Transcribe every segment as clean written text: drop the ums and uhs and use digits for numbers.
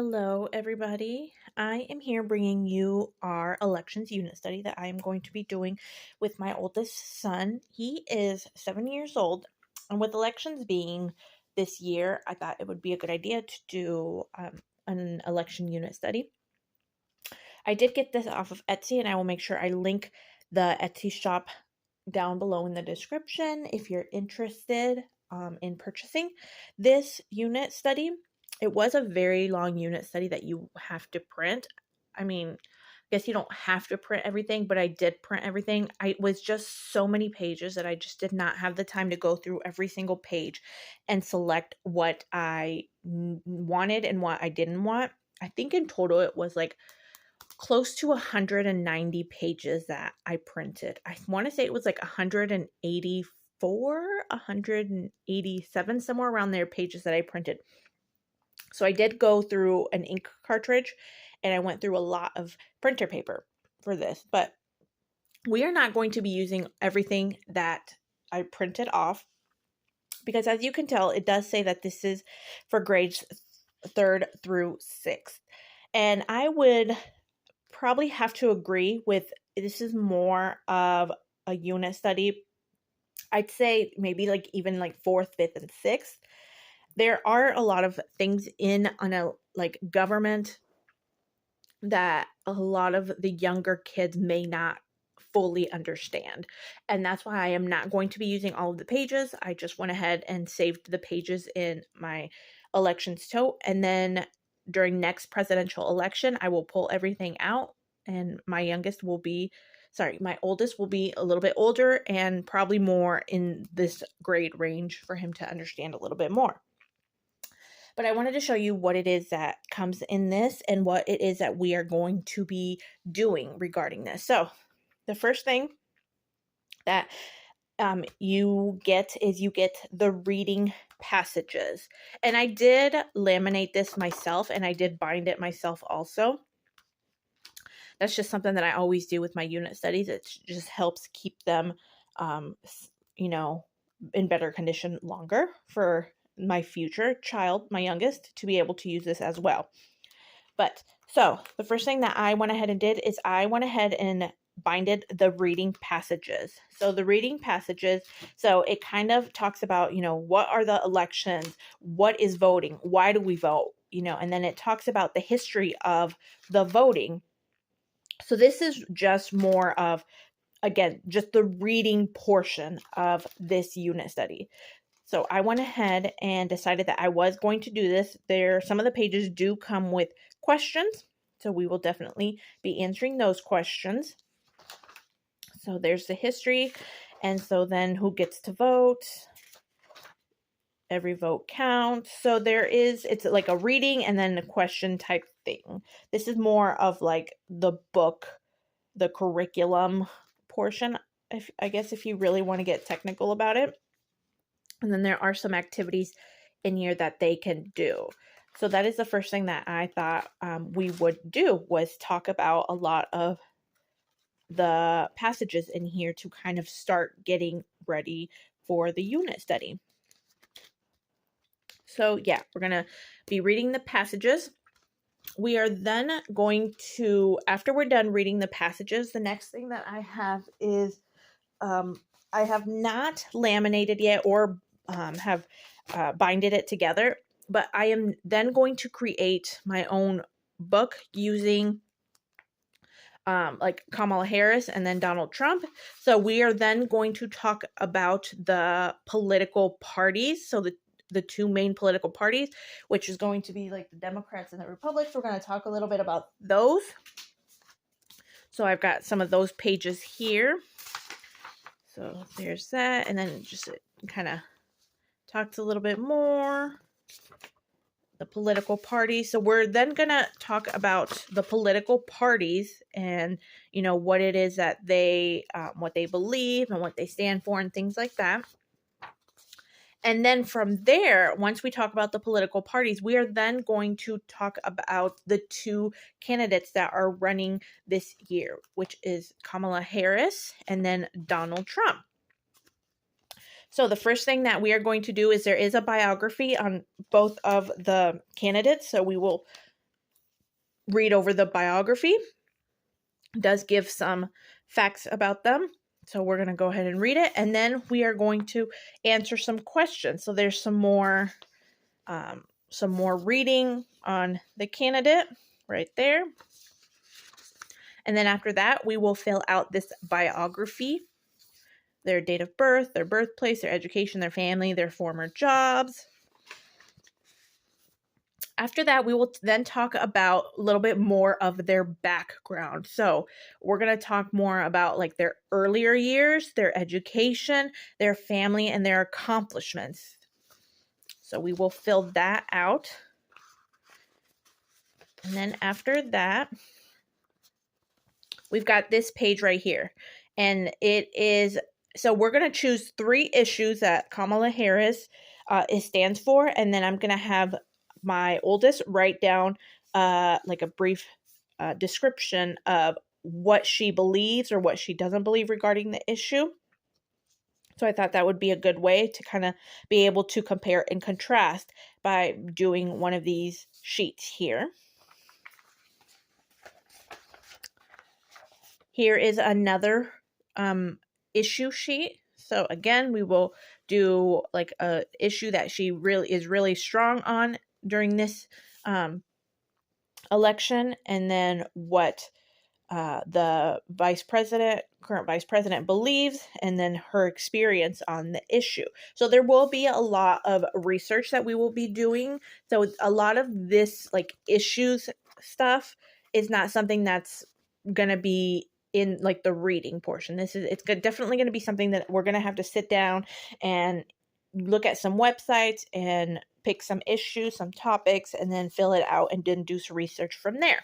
Hello, everybody. I am here bringing you our elections unit study that I am going to be doing with my oldest son. He is 7 years old, and with elections being this year, I thought it would be a good idea to do an election unit study. I did get this off of Etsy, and I will make sure I link the Etsy shop down below in the description if you're interested in purchasing this unit study. It was a very long unit study that you have to print. I mean, I guess you don't have to print everything, but I did print everything. It was just so many pages that I just did not have the time to go through every single page and select what I wanted and what I didn't want. I think in total it was like close to 190 pages that I printed. I want to say it was like 184, 187, somewhere around there pages that I printed. So I did go through an ink cartridge and I went through a lot of printer paper for this, but we are not going to be using everything that I printed off because, as you can tell, it does say that this is for grades 3rd through 6th. And I would probably have to agree with, this is more of a unit study. I'd say maybe like even like 4th, 5th, and 6th. There are a lot of things in on a like government that a lot of the younger kids may not fully understand. And that's why I am not going to be using all of the pages. I just went ahead and saved the pages in my elections tote. And then during next presidential election, I will pull everything out and my oldest will be a little bit older and probably more in this grade range for him to understand a little bit more. But I wanted to show you what it is that comes in this and what it is that we are going to be doing regarding this. So the first thing that you get the reading passages. And I did laminate this myself and I did bind it myself also. That's just something that I always do with my unit studies. It just helps keep them, in better condition longer for my future child, my youngest, to be able to use this as well. But so the first thing that I went ahead and did is I went ahead and binded the reading passages. So the reading passages, so it kind of talks about, what are the elections? What is voting? Why do we vote? And then it talks about the history of the voting. So this is just more of, again, just the reading portion of this unit study. So I went ahead and decided that I was going to do this. Some of the pages do come with questions, so we will definitely be answering those questions. So there's the history, and so then who gets to vote? Every vote counts. So it's like a reading and then a question type thing. This is more of like the book, the curriculum portion, if you really want to get technical about it. And then there are some activities in here that they can do. So that is the first thing that I thought we would do, was talk about a lot of the passages in here to kind of start getting ready for the unit study. So yeah, we're going to be reading the passages. We are then going to, after we're done reading the passages, the next thing that I have is, I have not laminated yet or have binded it together, but I am then going to create my own book using like Kamala Harris and then Donald Trump. So we are then going to talk about the political parties. So the two main political parties, which is going to be like the Democrats and the Republicans. We're going to talk a little bit about those. So I've got some of those pages here. So there's that. And then just kind of talks a little bit more. The political parties. So we're then going to talk about the political parties and, what it is that they, what they believe and what they stand for and things like that. And then from there, once we talk about the political parties, we are then going to talk about the two candidates that are running this year, which is Kamala Harris and then Donald Trump. So the first thing that we are going to do is there is a biography on both of the candidates. So we will read over the biography. It does give some facts about them. So we're going to go ahead and read it, and then we are going to answer some questions. So there's some more reading on the candidate right there. And then after that, we will fill out this biography, their date of birth, their birthplace, their education, their family, their former jobs. After that, we will then talk about a little bit more of their background. So we're going to talk more about like their earlier years, their education, their family, and their accomplishments. So we will fill that out. And then after that, we've got this page right here. And it is, so we're going to choose 3 issues that Kamala Harris stands for. And then I'm going to have my oldest write down like a brief description of what she believes or what she doesn't believe regarding the issue. So I thought that would be a good way to kind of be able to compare and contrast by doing one of these sheets here. Here is another issue sheet. So again, we will do like a issue that she is really strong on during this election, and then what the current vice president believes, and then her experience on the issue. So there will be a lot of research that we will be doing. So a lot of this like issues stuff is not something that's going to be in like the reading portion. It's definitely going to be something that we're going to have to sit down and look at some websites and pick some issues, some topics, and then fill it out and then do some research from there.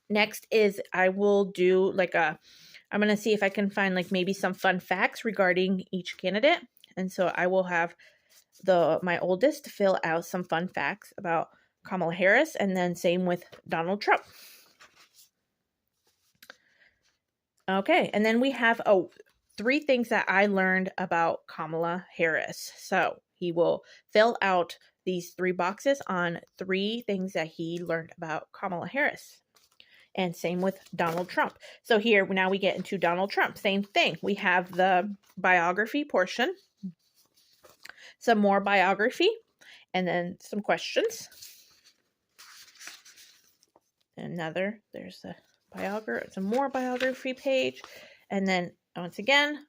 Next is I will do like I'm going to see if I can find like maybe some fun facts regarding each candidate. And so I will have my oldest fill out some fun facts about Kamala Harris, and then same with Donald Trump. Okay, and then we have 3 things that I learned about Kamala Harris. So he will fill out these 3 boxes on 3 things that he learned about Kamala Harris. And same with Donald Trump. So here, now we get into Donald Trump. Same thing. We have the biography portion, some more biography, and then some questions. There's some more biography page. And then once again,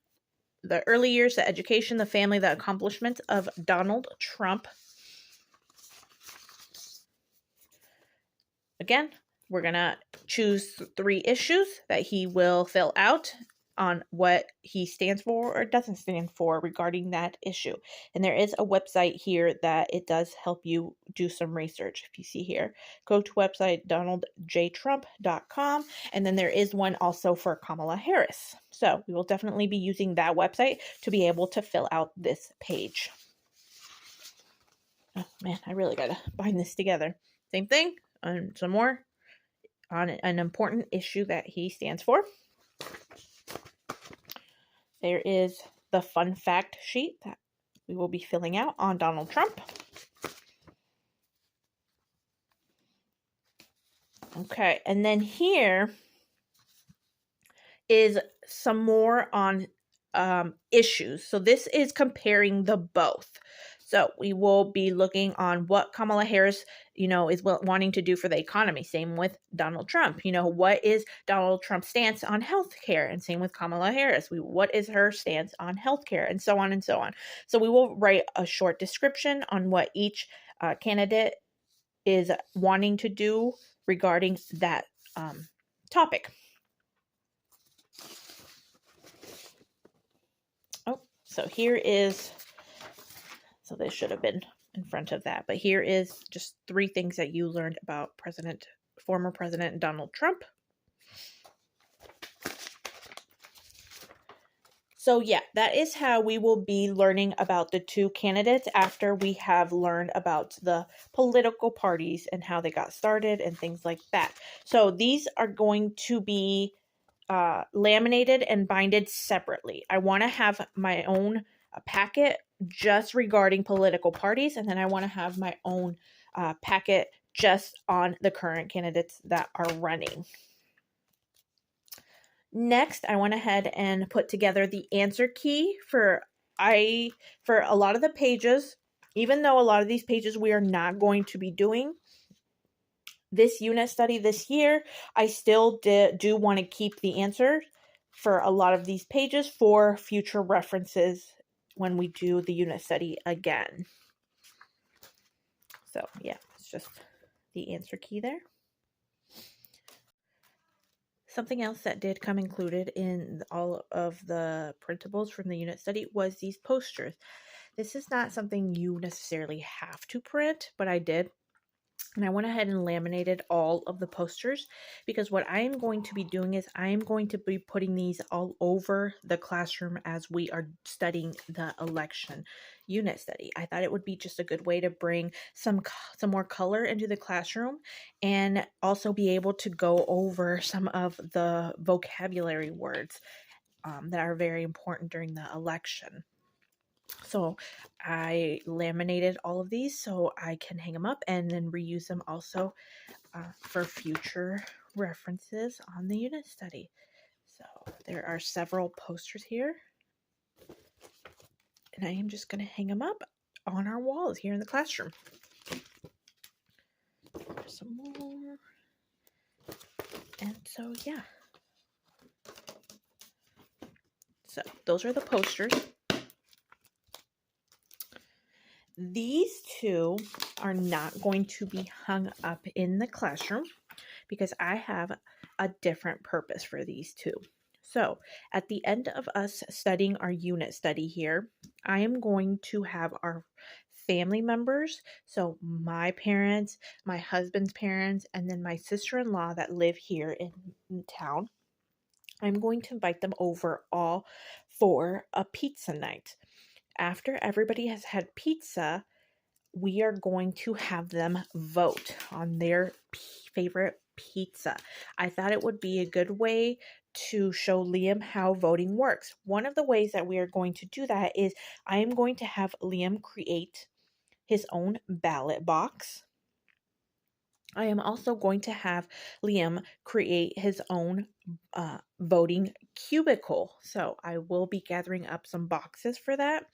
the early years, the education, the family, the accomplishments of Donald Trump. Again, we're going to choose 3 issues that he will fill out on what he stands for or doesn't stand for regarding that issue. And there is a website here that it does help you do some research. If you see here, go to website donaldjtrump.com, and then there is one also for Kamala Harris. So we will definitely be using that website to be able to fill out this page. Oh man, I really got to bind this together. Same thing, and some more on an important issue that he stands for. There is the fun fact sheet that we will be filling out on Donald Trump. Okay, and then here is some more on issues. So this is comparing the both. So we will be looking on what Kamala Harris, is wanting to do for the economy. Same with Donald Trump. What is Donald Trump's stance on healthcare? And same with Kamala Harris. What is her stance on healthcare? And so on and so on. So we will write a short description on what each candidate is wanting to do regarding that topic. So here is, so this should have been in front of that, but here is just 3 things that you learned about former President Donald Trump. So yeah, that is how we will be learning about the 2 candidates after we have learned about the political parties and how they got started and things like that. So these are going to be laminated and binded separately. I want to have my own packet just regarding political parties, and then I want to have my own packet just on the current candidates that are running. Next, I went ahead and put together the answer key for a lot of the pages. Even though a lot of these pages we are not going to be doing this unit study this year, I still do want to keep the answers for a lot of these pages for future references when we do the unit study again. So yeah, it's just the answer key there. Something else that did come included in all of the printables from the unit study was these posters. This is not something you necessarily have to print, but I did. And I went ahead and laminated all of the posters because what I am going to be doing is I am going to be putting these all over the classroom as we are studying the election unit study. I thought it would be just a good way to bring some more color into the classroom and also be able to go over some of the vocabulary words that are very important during the election. So I laminated all of these so I can hang them up and then reuse them also for future references on the unit study. So there are several posters here. And I am just going to hang them up on our walls here in the classroom. There's some more. And so, yeah. So those are the posters. These two are not going to be hung up in the classroom because I have a different purpose for these two. So at the end of us studying our unit study here, I am going to have our family members, so my parents, my husband's parents, and then my sister-in-law that live here in town. I'm going to invite them over all for a pizza night. After everybody has had pizza, we are going to have them vote on their favorite pizza. I thought it would be a good way to show Liam how voting works. One of the ways that we are going to do that is I am going to have Liam create his own ballot box. I am also going to have Liam create his own voting cubicle. So I will be gathering up some boxes for that.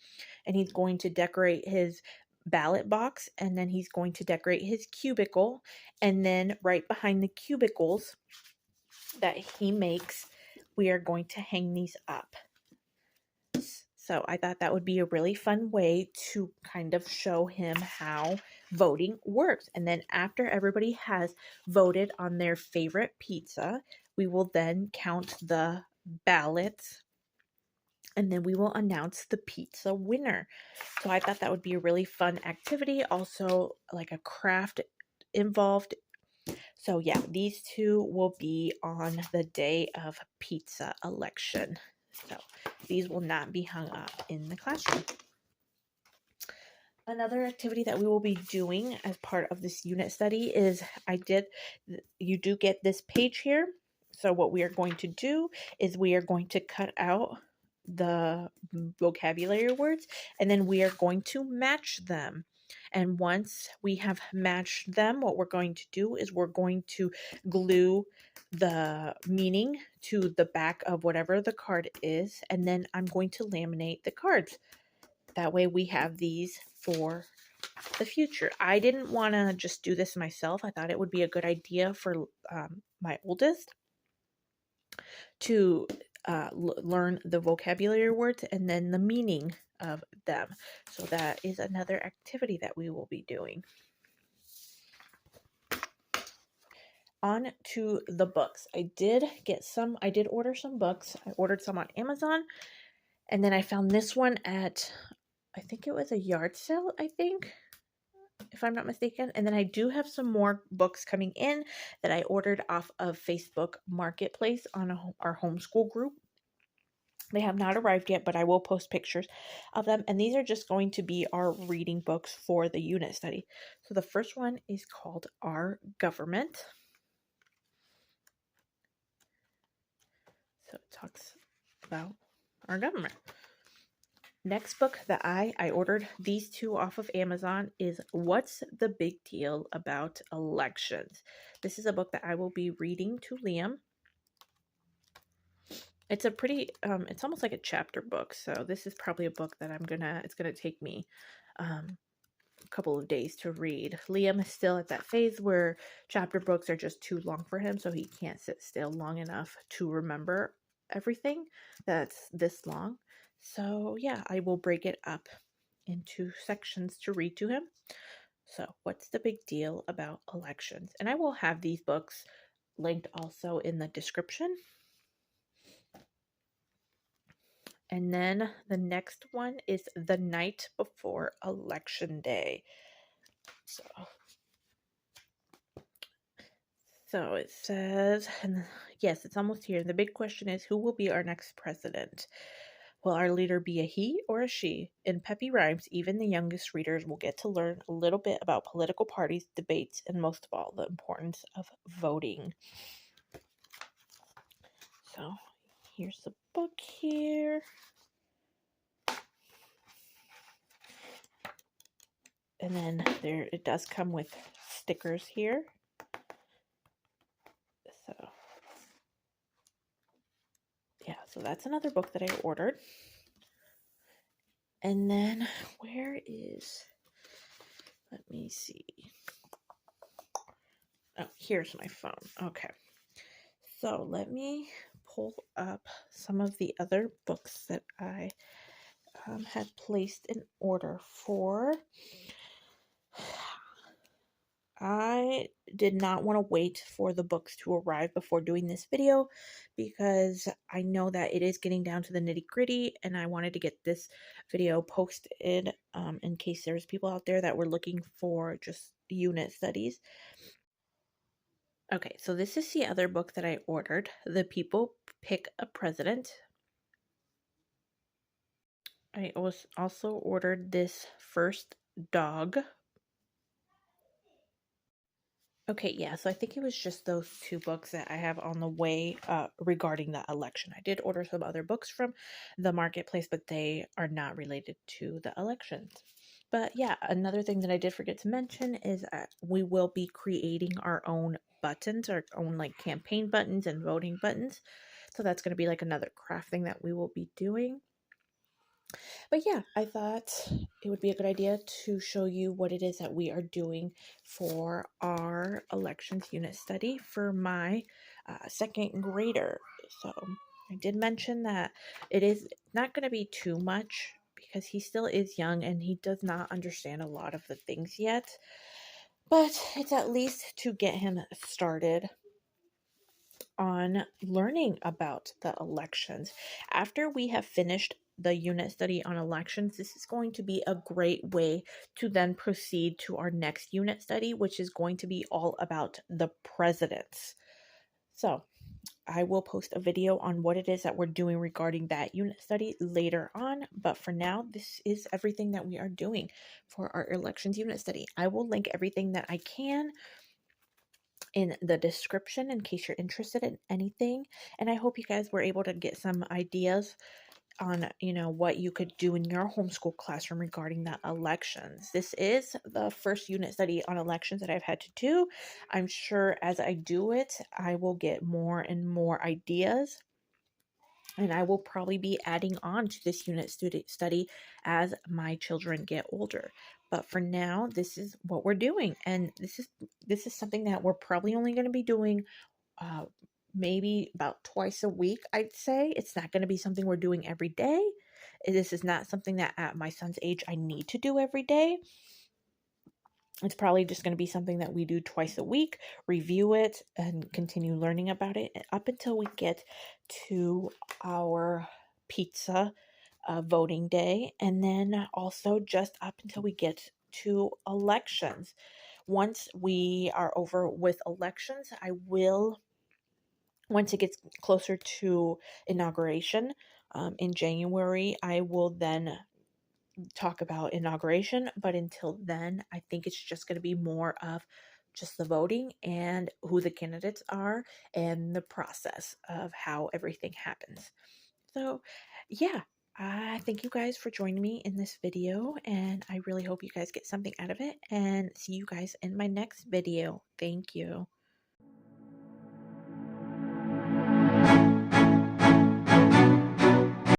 And he's going to decorate his ballot box, and then he's going to decorate his cubicle. And then right behind the cubicles that he makes, we are going to hang these up. So I thought that would be a really fun way to kind of show him how voting works. And then after everybody has voted on their favorite pizza, we will then count the ballots and then we will announce the pizza winner. So I thought that would be a really fun activity. Also, like a craft involved. So yeah, these two will be on the day of pizza election. So these will not be hung up in the classroom. Another activity that we will be doing as part of this unit study is you do get this page here. So what we are going to do is we are going to cut out the vocabulary words and then we are going to match them. And once we have matched them, what we're going to do is we're going to glue the meaning to the back of whatever the card is, and then I'm going to laminate the cards. That way we have these for the future. I didn't want to just do this myself. I thought it would be a good idea for my oldest to learn the vocabulary words and then the meaning of them. So that is another activity that we will be doing. On to the books. I did order some books. I ordered some on Amazon, and then I found this one at, I think it was a yard sale, if I'm not mistaken. And then I do have some more books coming in that I ordered off of Facebook Marketplace on our homeschool group. They have not arrived yet, but I will post pictures of them. And these are just going to be our reading books for the unit study. So the first one is called Our Government. So it talks about our government. next book that I ordered these two off of Amazon is What's the Big Deal About Elections? This is a book that I will be reading to Liam. It's a pretty it's almost like a chapter book, so this is probably a book that it's gonna take me a couple of days to read. Liam is still at that phase where chapter books are just too long for him, so he can't sit still long enough to remember everything that's this long. So yeah, I will break it up into sections to read to him. So, what's the big deal about elections? And I will have these books linked also in the description. And then the next one is The Night Before Election Day. So it says, and yes, it's almost here. The big question is, who will be our next president? Will our leader be a he or a she? In peppy rhymes, even the youngest readers will get to learn a little bit about political parties, debates, and most of all, the importance of voting. So here's the book here. And then it does come with stickers here. So yeah, so that's another book that I ordered. And then let me see. Oh, here's my phone. Okay. So let me pull up some of the other books that I had placed in order for. I did not want to wait for the books to arrive before doing this video because I know that it is getting down to the nitty gritty and I wanted to get this video posted in case there's people out there that were looking for just unit studies. Okay, so this is the other book that I ordered, The People Pick a President. I also ordered this First Dog. Okay, yeah, so I think it was just those two books that I have on the way regarding the election. I did order some other books from the marketplace, but they are not related to the elections. But yeah, another thing that I did forget to mention is we will be creating our own buttons, our own like campaign buttons and voting buttons. So that's going to be like another craft thing that we will be doing. But yeah, I thought it would be a good idea to show you what it is that we are doing for our elections unit study for my second grader. So I did mention that it is not going to be too much because he still is young and he does not understand a lot of the things yet. But it's at least to get him started on learning about the elections. After we have finished the unit study on elections, this is going to be a great way to then proceed to our next unit study, which is going to be all about the presidents. So I will post a video on what it is that we're doing regarding that unit study later on. But for now, this is everything that we are doing for our elections unit study. I will link everything that I can in the description in case you're interested in anything. And I hope you guys were able to get some ideas on, what you could do in your homeschool classroom regarding the elections. This is the first unit study on elections that I've had to do. I'm sure as I do it, I will get more and more ideas. And I will probably be adding on to this unit study as my children get older. But for now, this is what we're doing, and this is something that we're probably only going to be doing maybe about twice a week. I'd say it's not going to be something we're doing every day. This is not something that at my son's age I need to do every day. It's probably just going to be something that we do twice a week, review it, and continue learning about it up until we get to our pizza voting day, and then also just up until we get to elections. Once we are over with elections, once it gets closer to inauguration in January, I will then talk about inauguration, but until then, I think it's just going to be more of just the voting and who the candidates are and the process of how everything happens. So, yeah, Thank you guys for joining me in this video, and I really hope you guys get something out of it, and see you guys in my next video. Thank you.